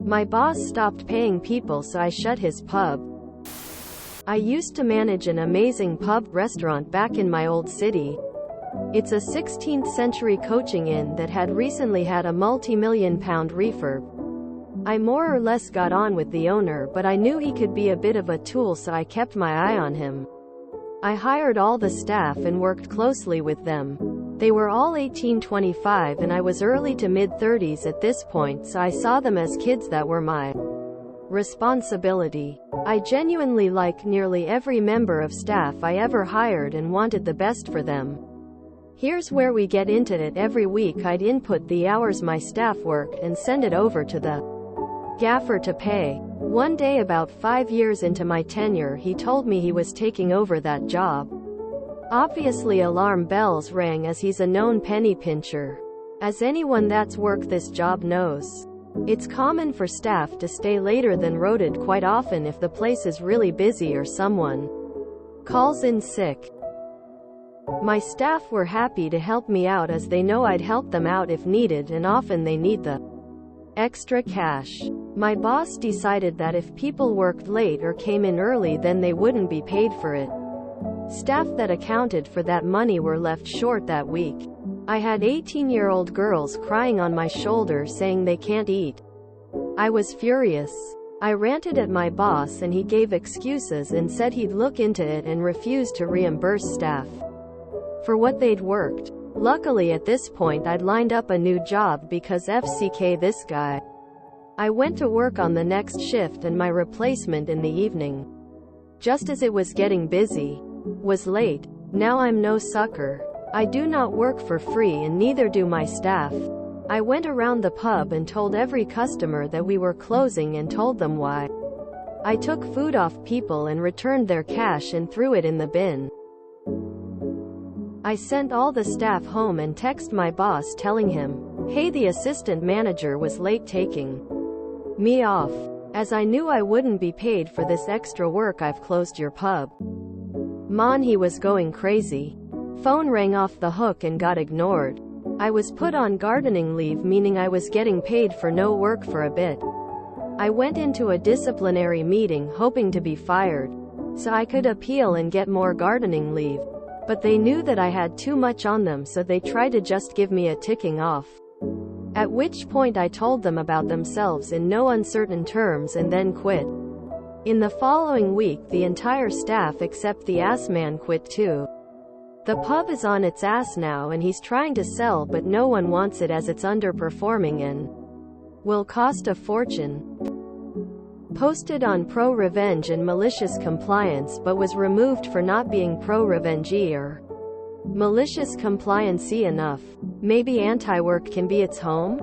My boss stopped paying people, so I shut his pub. I used to manage an amazing pub restaurant back in my old city. It's a 16th century coaching inn that had recently had a multi-million-pound refurb. I more or less got on with the owner, but I knew he could be a bit of a tool, so I kept my eye on him. I hired all the staff and worked closely with them. They were all 18-25 and I was early to mid-30s at this point, so I saw them as kids that were my responsibility. I genuinely liked nearly every member of staff I ever hired and wanted the best for them. Here's where we get into it. Every week I'd input the hours my staff worked and send it over to the gaffer to pay. One day, about 5 years into my tenure, he told me he was taking over that job. Obviously alarm bells rang, as he's a known penny pincher. As anyone that's worked this job knows, it's common for staff to stay later than rotated quite often if the place is really busy or someone calls in sick. My staff were happy to help me out, as they know I'd help them out if needed, and often they need the extra cash. My boss decided that if people worked late or came in early, then they wouldn't be paid for it. Staff that accounted for that money were left short that week. I had 18-year-old girls crying on my shoulder saying they can't eat. I was furious. I ranted at my boss and he gave excuses and said he'd look into it and refused to reimburse staff for what they'd worked. Luckily at this point I'd lined up a new job because FCK this guy. I went to work on the next shift and my replacement in the evening, just as it was getting busy, was late. Now I'm no sucker. I do not work for free and neither do my staff. I went around the pub and told every customer that we were closing and told them why. I took food off people and returned their cash and threw it in the bin. I sent all the staff home and texted my boss telling him, "Hey, the assistant manager was late taking me off. As I knew I wouldn't be paid for this extra work, I've closed your pub." Man, he was going crazy. Phone rang off the hook and got ignored. I was put on gardening leave, meaning I was getting paid for no work for a bit. I went into a disciplinary meeting hoping to be fired, so I could appeal and get more gardening leave. But they knew that I had too much on them, so they tried to just give me a ticking off. At which point I told them about themselves in no uncertain terms and then quit. In the following week the entire staff except the ass man quit too. The pub is on its ass now and he's trying to sell, but no one wants it as it's underperforming and will cost a fortune. Posted on pro-revenge and malicious compliance, but was removed for not being pro-revenge or malicious compliance-y enough. Maybe anti-work can be its home?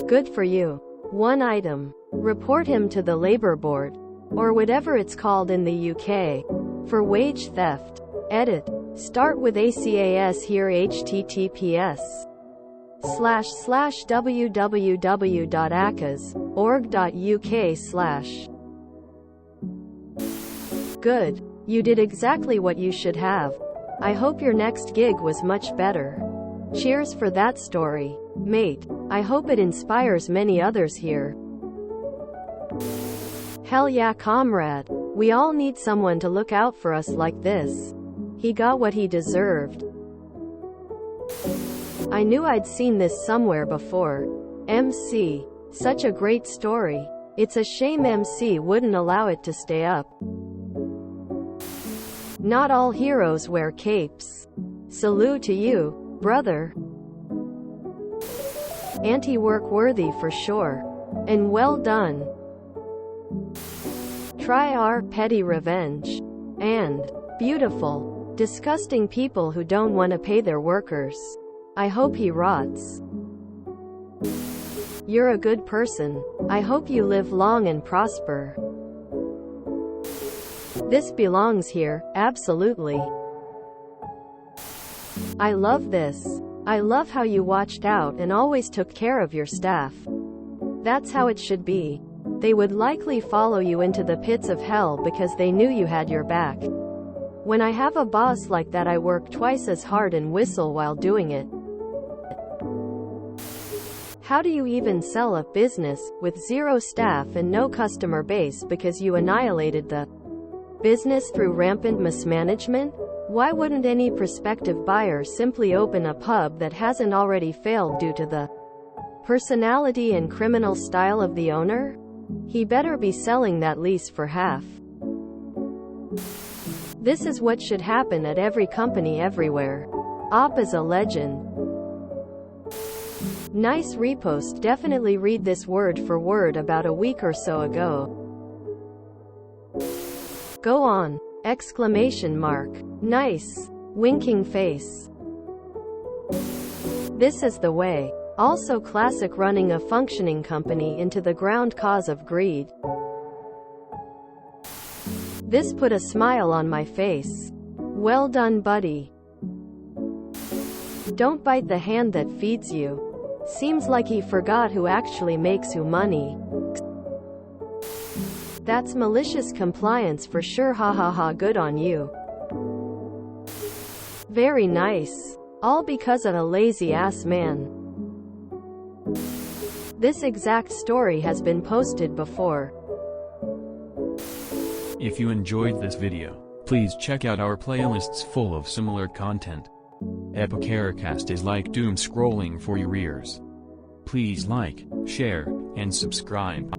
Good for you. 1 item. Report him to the Labour Board, or whatever it's called in the UK, for wage theft. Edit. Start with ACAS here. https://www.acas.org.uk/. Good. You did exactly what you should have. I hope your next gig was much better. Cheers for that story, mate. I hope it inspires many others here. Hell yeah, comrade. We all need someone to look out for us like this. He got what he deserved. I knew I'd seen this somewhere before. MC. Such a great story. It's a shame MC wouldn't allow it to stay up. Not all heroes wear capes. Salute to you, brother. Anti-work worthy for sure. And well done. Try our petty revenge. And beautiful. Disgusting people who don't want to pay their workers. I hope he rots. You're a good person. I hope you live long and prosper. This belongs here, absolutely. I love this. I love how you watched out and always took care of your staff. That's how it should be. They would likely follow you into the pits of hell because they knew you had your back. When I have a boss like that, I work twice as hard and whistle while doing it. How do you even sell a business with zero staff and no customer base because you annihilated the business through rampant mismanagement? Why wouldn't any prospective buyer simply open a pub that hasn't already failed due to the personality and criminal style of the owner? He better be selling that lease for half. This is what should happen at every company everywhere. Op is a legend. Nice repost. Definitely read this word for word about a week or so ago. Go on! Exclamation mark. Nice! Winking face. This is the way. Also classic, running a functioning company into the ground cause of greed. This put a smile on my face. Well done, buddy. Don't bite the hand that feeds you. Seems like he forgot who actually makes you money. That's malicious compliance for sure, ha ha ha, good on you. Very nice. All because of a lazy ass man. This exact story has been posted before. If you enjoyed this video, please check out our playlists full of similar content. Epicaricast is like doom scrolling for your ears. Please like, share, and subscribe.